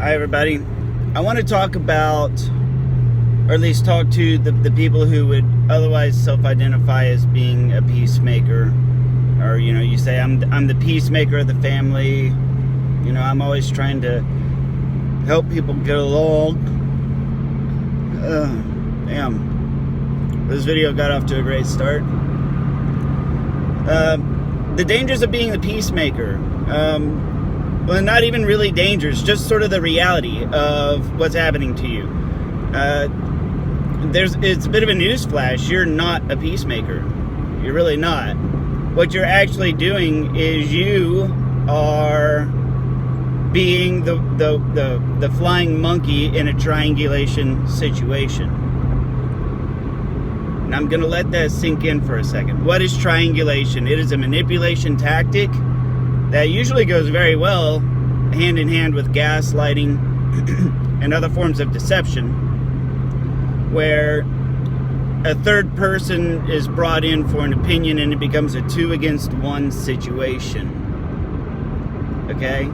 Hi everybody. I want to talk about, or at least talk to the people who would otherwise self-identify as being a peacemaker. Or, you say, I'm the peacemaker of the family. I'm always trying to help people get along. Damn. This video got off to a great start. The dangers of being the peacemaker. Well, not even really dangers, just sort of the reality of what's happening to you. It's a bit of a newsflash. You're not a peacemaker. You're really not. What you're actually doing is you are being the flying monkey in a triangulation situation. And I'm going to let that sink in for a second. What is triangulation? It is a manipulation tactic that usually goes very well hand in hand with gaslighting and other forms of deception, where a third person is brought in for an opinion and it becomes a 2 against 1 situation. Okay?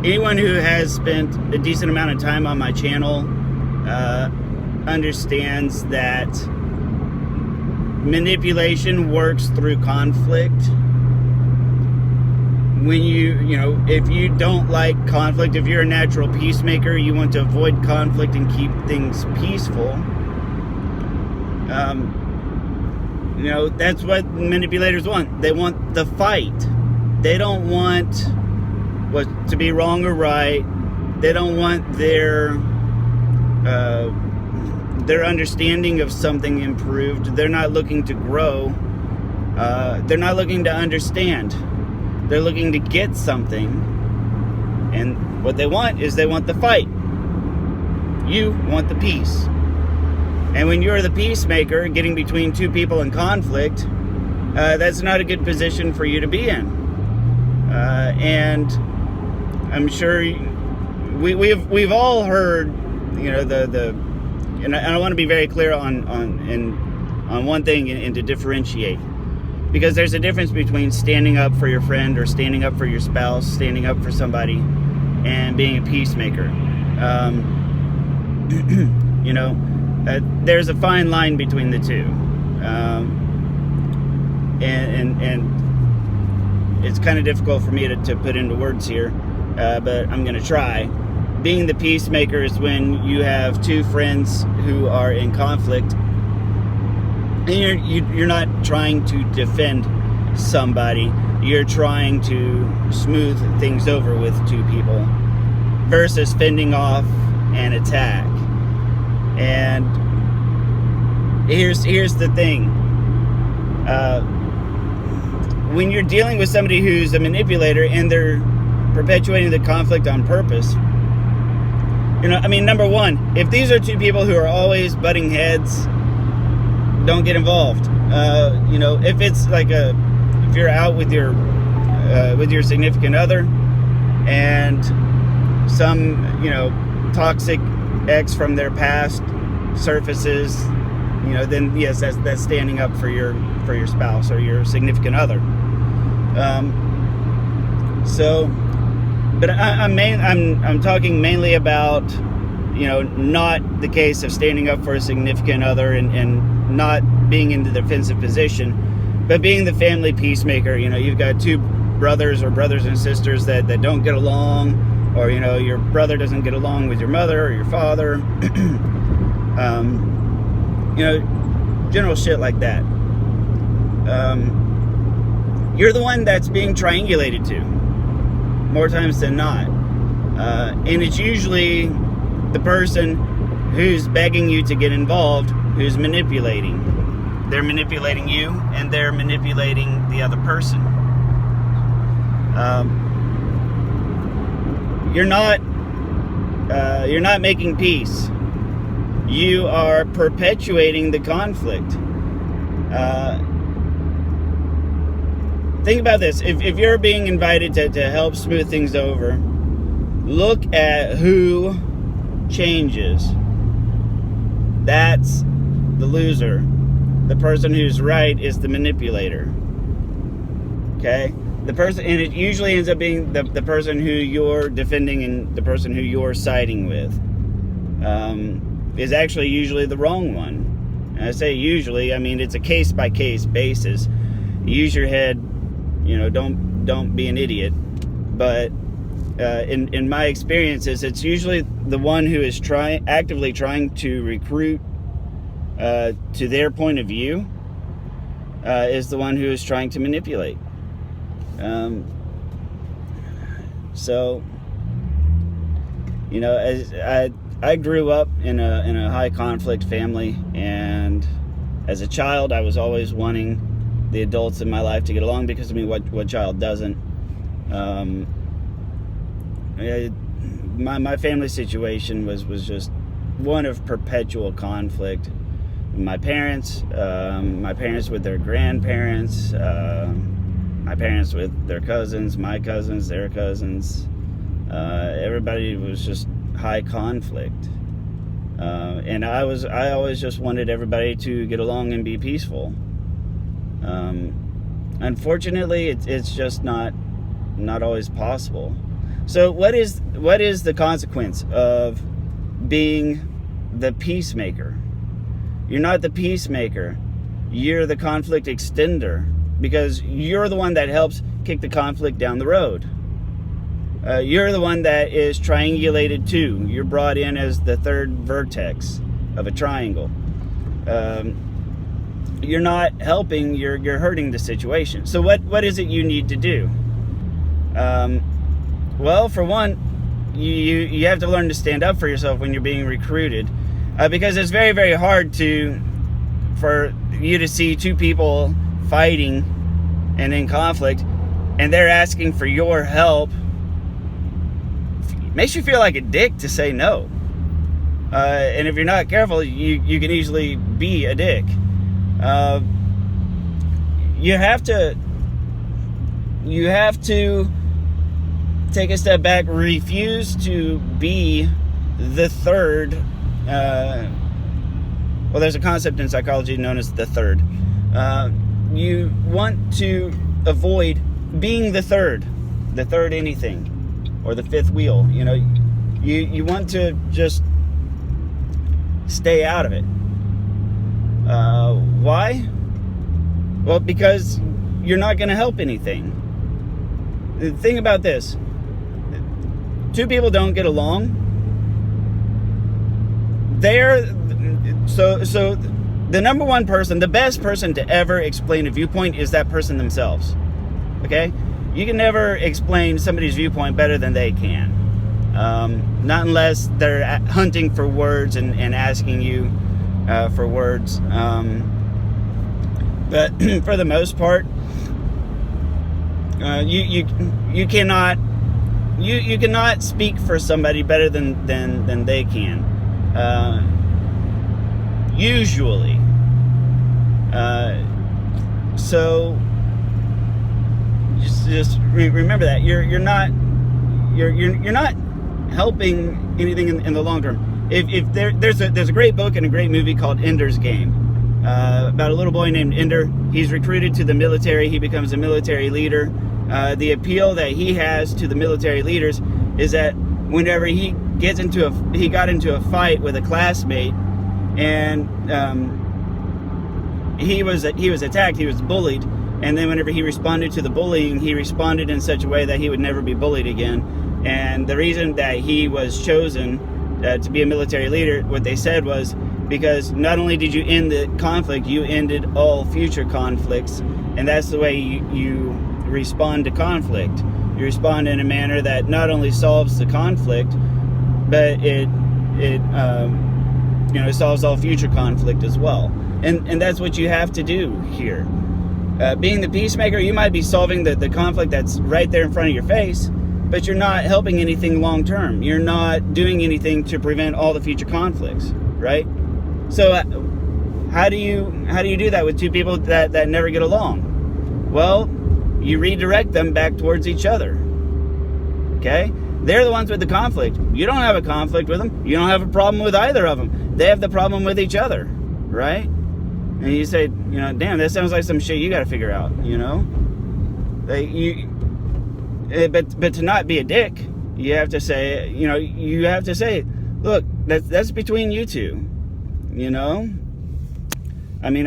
Anyone who has spent a decent amount of time on my channel understands that manipulation works through conflict. When if you don't like conflict, if you're a natural peacemaker, you want to avoid conflict and keep things peaceful. That's what manipulators want. They want the fight. They don't want what to be wrong or right. They don't want their understanding of something improved. They're not looking to grow. They're not looking to understand. They're looking to get something. And what they want is they want the fight. You want the peace. And when you're the peacemaker, getting between two people in conflict, that's not a good position for you to be in. And I'm sure we've all heard, and I want to be very clear on one thing and to differentiate, because there's a difference between standing up for your friend or standing up for your spouse, standing up for somebody, and being a peacemaker. There's a fine line between the two, and it's kind of difficult for me to put into words here, but I'm going to try. Being the peacemaker is when you have two friends who are in conflict, and you're not trying to defend somebody. You're trying to smooth things over with two people versus fending off an attack. And here's the thing. When you're dealing with somebody who's a manipulator and they're perpetuating the conflict on purpose, number one, if these are two people who are always butting heads, don't get involved. If it's if you're out with your significant other and some toxic ex from their past surfaces, then yes, that's standing up for your spouse or your significant other. But I'm talking mainly about not the case of standing up for a significant other and not being in the defensive position, but being the family peacemaker. You've got two brothers or brothers and sisters that don't get along, or your brother doesn't get along with your mother or your father. General shit like that. You're the one that's being triangulated to more times than not, and it's usually the person who's begging you to get involved who's manipulating. They're manipulating you, and they're manipulating the other person. You're not making peace. You are perpetuating the conflict. Think about this. If you're being invited to help smooth things over, look at who changes. That's the loser. The person who's right is the manipulator. Okay? the person, and it usually ends up being the person who you're defending and the person who you're siding with, is actually usually the wrong one. And I say usually, I mean it's a case-by-case basis. Use your head, don't be an idiot. But in my experiences, it's usually the one who is actively trying to recruit to their point of view is the one who is trying to manipulate. So, as I grew up in a high conflict family, and as a child, I was always wanting the adults in my life to get along, because what child doesn't? My family situation was just one of perpetual conflict. My parents with their grandparents, my parents with their cousins, my cousins, their cousins. Everybody was just high conflict, and I always just wanted everybody to get along and be peaceful. Unfortunately, it's just not always possible. So what is the consequence of being the peacemaker? You're not the peacemaker. You're the conflict extender, because you're the one that helps kick the conflict down the road. You're the one that is triangulated to. You're brought in as the third vertex of a triangle. You're not helping, you're hurting the situation. So what is it you need to do? Well, for one, you have to learn to stand up for yourself when you're being recruited, because it's very, very hard for you to see two people fighting and in conflict, and they're asking for your help. It makes you feel like a dick to say no, and if you're not careful, you can easily be a dick. You have to take a step back, refuse to be the third. Well, there's a concept in psychology known as the third. You want to avoid being the third anything, or the fifth wheel. You want to just stay out of it. Why? Well, because you're not going to help anything. The thing about this, two people don't get along. So the number one person, the best person to ever explain a viewpoint is that person themselves. Okay? You can never explain somebody's viewpoint better than they can. Not unless they're hunting for words and asking you for words. But for the most part, you cannot speak for somebody better than they can. Usually. So just remember that you're not helping anything in the long term. If there's a great book and a great movie called Ender's Game, about a little boy named Ender. He's recruited to the military. He becomes a military leader. The appeal that he has to the military leaders is that whenever he got into a fight with a classmate, and he was attacked, he was bullied, and then whenever he responded to the bullying, he responded in such a way that he would never be bullied again. And the reason that he was chosen to be a military leader, what they said was, because not only did you end the conflict, you ended all future conflicts. And that's the way you respond to conflict. You respond in a manner that not only solves the conflict, but it solves all future conflict as well. And that's what you have to do here. Being the peacemaker, you might be solving the conflict that's right there in front of your face, but you're not helping anything long term. You're not doing anything to prevent all the future conflicts, right? So how do you do that with two people that never get along? Well, you redirect them back towards each other. Okay? They're the ones with the conflict. You don't have a conflict with them. You don't have a problem with either of them. They have the problem with each other, right? And you say, damn, that sounds like some shit you got to figure out, But to not be a dick, you have to say, look, that's between you two. I mean,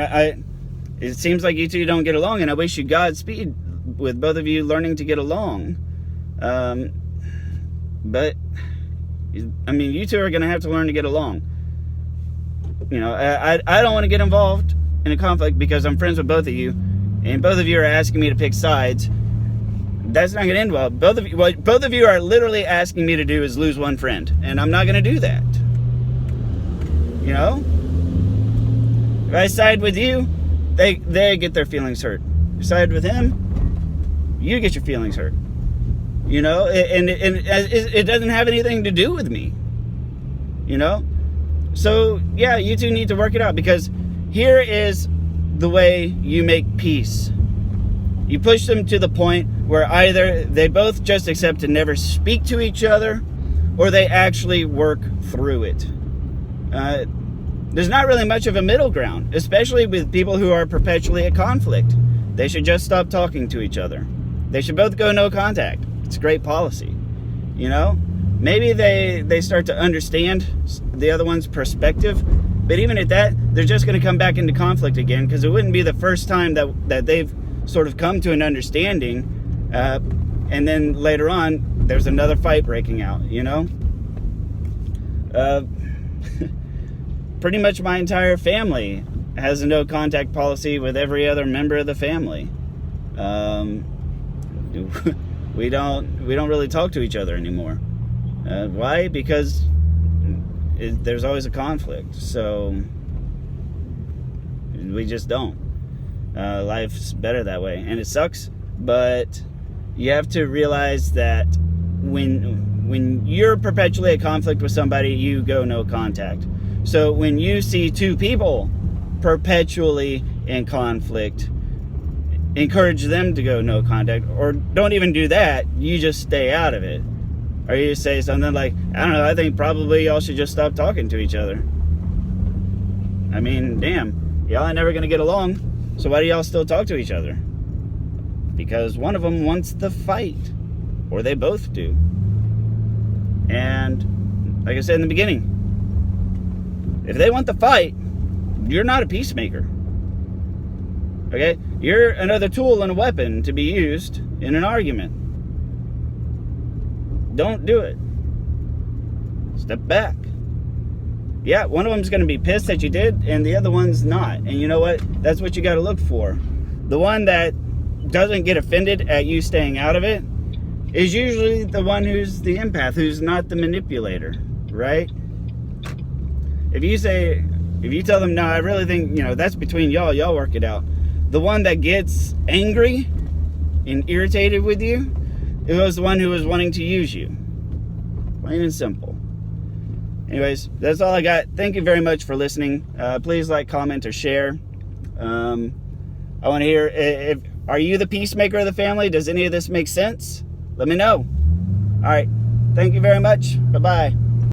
it seems like you two don't get along, and I wish you Godspeed with both of you learning to get along. But I mean, you two are going to have to learn to get along. I don't want to get involved in a conflict because I'm friends with both of you, and both of you are asking me to pick sides. That's not going to end well. What both of you are literally asking me to do is lose one friend, and I'm not going to do that. If I side with you, they get their feelings hurt. Side with him, you get your feelings hurt. And it doesn't have anything to do with me. So yeah, you two need to work it out, because here is the way you make peace. You push them to the point where either they both just accept to never speak to each other, or they actually work through it. There's not really much of a middle ground, especially with people who are perpetually at conflict. They should just stop talking to each other. They should both go no contact. It's great policy. Maybe they start to understand the other one's perspective, but even at that, they're just going to come back into conflict again, because it wouldn't be the first time that they've sort of come to an understanding, and then later on, there's another fight breaking out, Pretty much my entire family has a no contact policy with every other member of the family. We don't really talk to each other anymore. Why? Because there's always a conflict. So we just don't. Life's better that way, and it sucks. But you have to realize that when you're perpetually at conflict with somebody, you go no contact. So when you see two people perpetually in conflict, encourage them to go no contact, or don't even do that. You just stay out of it. Or you say something like, I don't know, I think probably y'all should just stop talking to each other. I mean, damn, y'all ain't never gonna get along, so why do y'all still talk to each other? Because one of them wants the fight, or they both do. And like I said in the beginning, if they want the fight, you're not a peacemaker. Okay? You're another tool and a weapon to be used in an argument. Don't do it. Step back. Yeah, one of them's going to be pissed that you did, and the other one's not. And you know what? That's what you got to look for. The one that doesn't get offended at you staying out of it is usually the one who's the empath, who's not the manipulator, right? If you tell them, no, I really think, that's between y'all work it out. The one that gets angry and irritated with you, it was the one who was wanting to use you. Plain and simple. Anyways, that's all I got. Thank you very much for listening. Please like, comment, or share. I want to hear, are you the peacemaker of the family? Does any of this make sense? Let me know. All right. Thank you very much. Bye-bye.